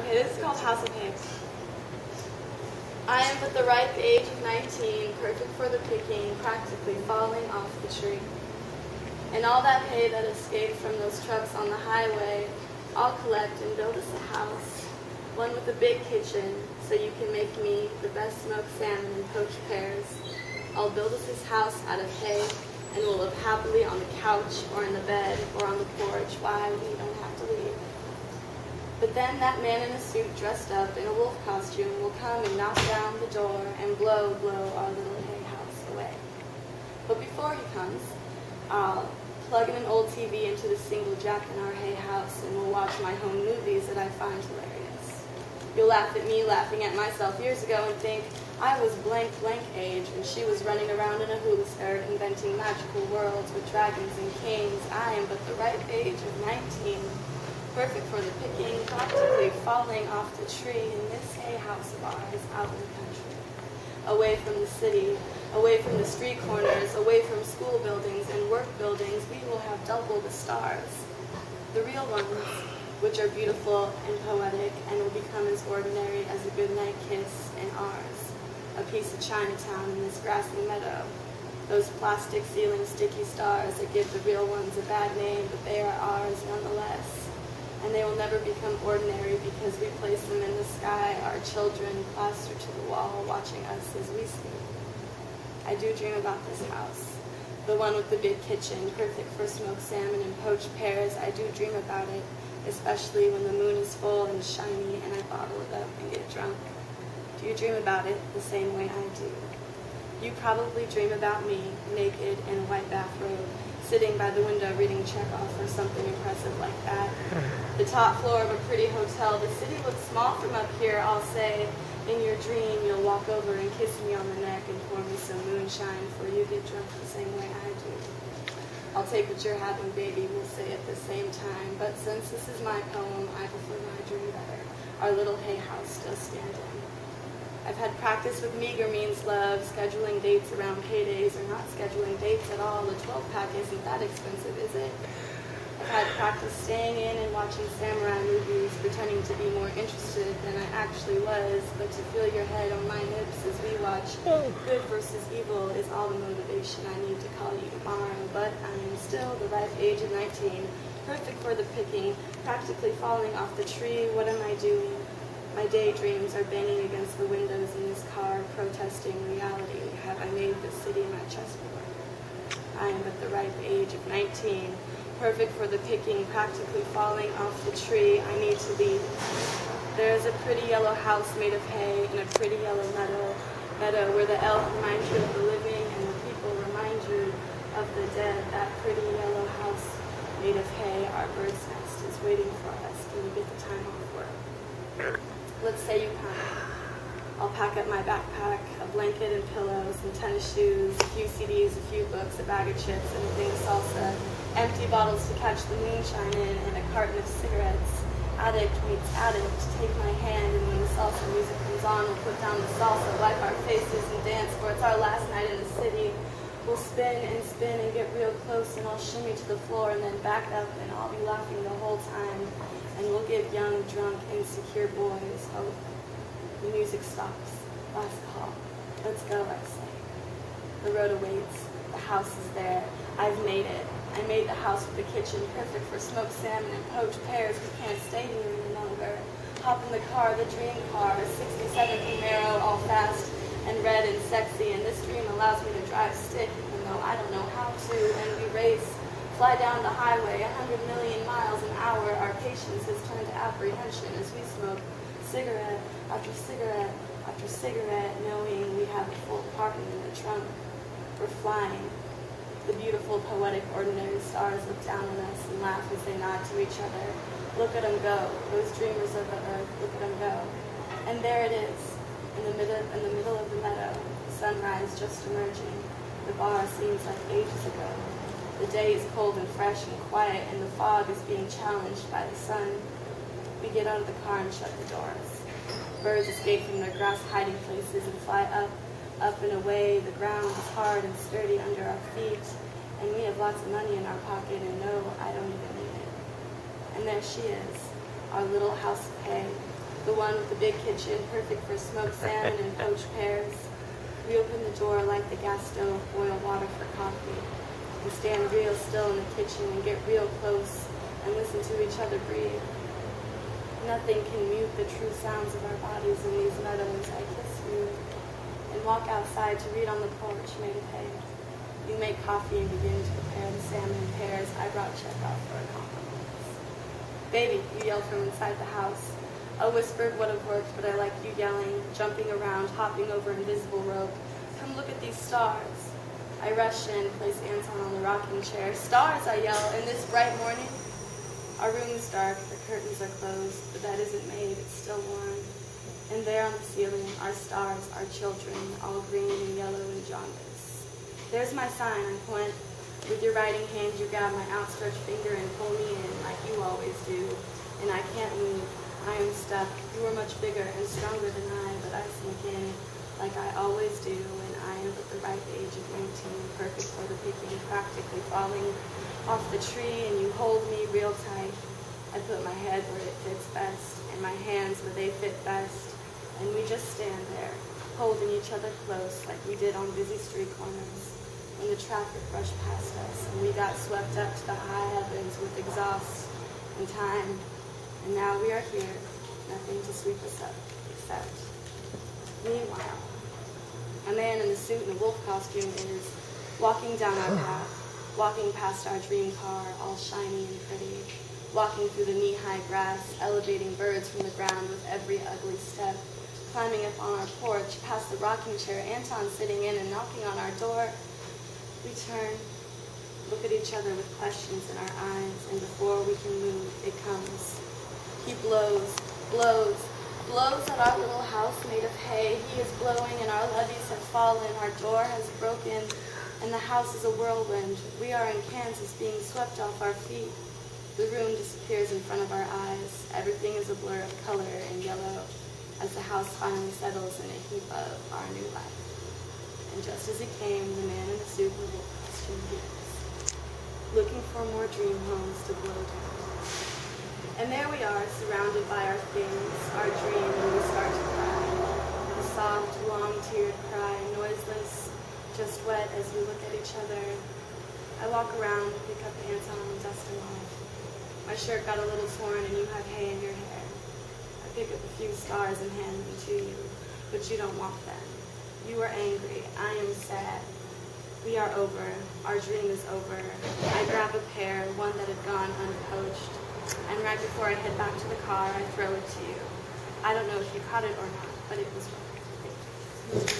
Okay, this is called House of Hay. I am but the ripe age of 19, perfect for the picking, practically falling off the tree. And all that hay that escaped from those trucks on the highway, I'll collect and build us a house, one with a big kitchen, so you can make me the best smoked salmon and poached pears. I'll build us this house out of hay, and we'll live happily on the couch, or in the bed, or on the porch. Why, we don't have to leave. But then that man in a suit dressed up in a wolf costume will come and knock down the door and blow our little hay house away. But before he comes, I'll plug in an old TV into the single jack in our hay house, and we'll watch my home movies that I find hilarious. You'll laugh at me laughing at myself years ago and think I was blank age, and she was running around in a hula skirt inventing magical worlds with dragons and kings. I am but the ripe age of 19. Perfect for the picking, practically falling off the tree in this hay house of ours out in the country. Away from the city, away from the street corners, away from school buildings and work buildings, we will have double the stars. The real ones, which are beautiful and poetic and will become as ordinary as a goodnight kiss in ours. A piece of Chinatown in this grassy meadow. Those plastic ceiling sticky stars that give the real ones a bad name, but they are ours nonetheless. And they will never become ordinary because we place them in the sky, our children plastered to the wall, watching us as we sleep. I do dream about this house, the one with the big kitchen, perfect for smoked salmon and poached pears. I do dream about it, especially when the moon is full and shiny and I bottle it up and get drunk. Do you dream about it the same way I do? You probably dream about me, naked in a white bathrobe, sitting by the window reading Chekhov or something impressive like that. The top floor of a pretty hotel. The city looks small from up here, I'll say. In your dream, you'll walk over and kiss me on the neck and pour me some moonshine, for you get drunk the same way I do. I'll take what you're having, baby, we'll say at the same time. But since this is my poem, I prefer my dream better. Our little hay house still standing. I've had practice with meager means love, scheduling dates around paydays or not scheduling dates at all. The 12-pack isn't that expensive, is it? I've had practice staying in and watching samurai movies, pretending to be more interested than I actually was, but to feel your head on my hips as we watch Good versus Evil is all the motivation I need to call you tomorrow. But I am still the ripe age of 19, perfect for the picking, practically falling off the tree. What am I doing? My daydreams are banging against the windows in this car, protesting reality. Have I made the city my chessboard? I am at the ripe age of 19, perfect for the picking, practically falling off the tree. I need to leave. There is a pretty yellow house made of hay in a pretty yellow meadow where the elk reminds you of the living and the people remind you of the dead. That pretty yellow house made of hay, our bird's nest, is waiting for us when we get the time off work. Let's say you come. I'll pack up my backpack, a blanket and pillows and tennis shoes, a few CDs, a few books, a bag of chips, and a thing of salsa, empty bottles to catch the moonshine in, and a carton of cigarettes. Addict meets addict, take my hand, and when the salsa music comes on, we'll put down the salsa, wipe our faces, and dance, for it's our last night in the city. We'll spin and get real close, and I'll shimmy to the floor and then back up, and I'll be laughing the whole time. And we'll give young, drunk, insecure boys hope. The music stops. Last call. Let's go, I say. The road awaits. The house is there. I've made it. I made the house with the kitchen, perfect for smoked salmon and poached pears. We can't stay here any longer. Hop in the car, the dream car, a 67 Camaro, all fast and red and sexy. And this dream allows me to drive stick, even though I don't know how to. And we race. Fly down the highway, 100 million miles an hour. Our patience has turned to apprehension as we smoke cigarette after cigarette after cigarette, knowing we have a full compartment in the trunk. We're flying. The beautiful, poetic, ordinary stars look down on us and laugh as they nod to each other. Look at them go, those dreamers of the earth, look at them go. And there it is, in the middle of the meadow, the sunrise just emerging. The bar seems like ages ago. The day is cold and fresh and quiet, and the fog is being challenged by the sun. We get out of the car and shut the doors. Birds escape from their grass hiding places and fly up and away. The ground is hard and sturdy under our feet, and we have lots of money in our pocket, and no, I don't even need it. And there she is, our little house of hay, the one with the big kitchen, perfect for smoked salmon and poached pears. We open the door, light the gas stove, boil water for coffee, and stand real still in the kitchen and get real close and listen to each other breathe. Nothing can mute the true sounds of our bodies in these meadows. I kiss you and walk outside to read on the porch made of hay. You make coffee and begin to prepare the salmon and pears. I brought Chekhov for a compliment. Baby, you yell from inside the house. A whispered would have worked, but I like you yelling, jumping around, hopping over invisible rope. Come look at these stars. I rush in, place Anton on the rocking chair. Stars, I yell, in this bright morning. Our room is dark, the curtains are closed, the bed isn't made, it's still warm. And there on the ceiling are stars, our children, all green and yellow and jaundice. There's my sign, I point. With your writing hand, you grab my outstretched finger and pull me in like you always do. And I can't move. I am stuck. You are much bigger and stronger than I, but I sink in like I always do, and I am at the right age of 19, perfect for the picking, practically falling off the tree, and you hold me real tight. I put my head where it fits best, and my hands where they fit best, and we just stand there, holding each other close like we did on busy street corners when the traffic rushed past us, and we got swept up to the high heavens with exhaust and time. And now we are here, nothing to sweep us up, except. Meanwhile, a man in a suit and a wolf costume is walking down our path, walking past our dream car, all shiny and pretty, walking through the knee-high grass, elevating birds from the ground with every ugly step, climbing up on our porch, past the rocking chair, Anton sitting in and knocking on our door. We turn, look at each other with questions in our eyes, and before we can move, it comes. He blows, blows, blows at our little house made of hay. He is blowing and our levees have fallen, our door has broken, and the house is a whirlwind. We are in Kansas being swept off our feet. The room disappears in front of our eyes. Everything is a blur of color and yellow as the house finally settles in a heap of our new life. And just as it came, the man in the suit and wolf costume leaves, looking for more dream homes to blow down. And there we are, surrounded by our things, our dream, and we start to cry. A soft, long-tiered cry, noiseless, just wet as we look at each other. I walk around, pick up Anton and dust him off. My shirt got a little torn and you have hay in your hair. I pick up a few stars and hand them to you, but you don't want them. You are angry. I am sad. We are over. Our dream is over. I grab a pear, one that had gone unpoached. And right before I head back to the car, I throw it to you. I don't know if you caught it or not, but it was right. Thank you.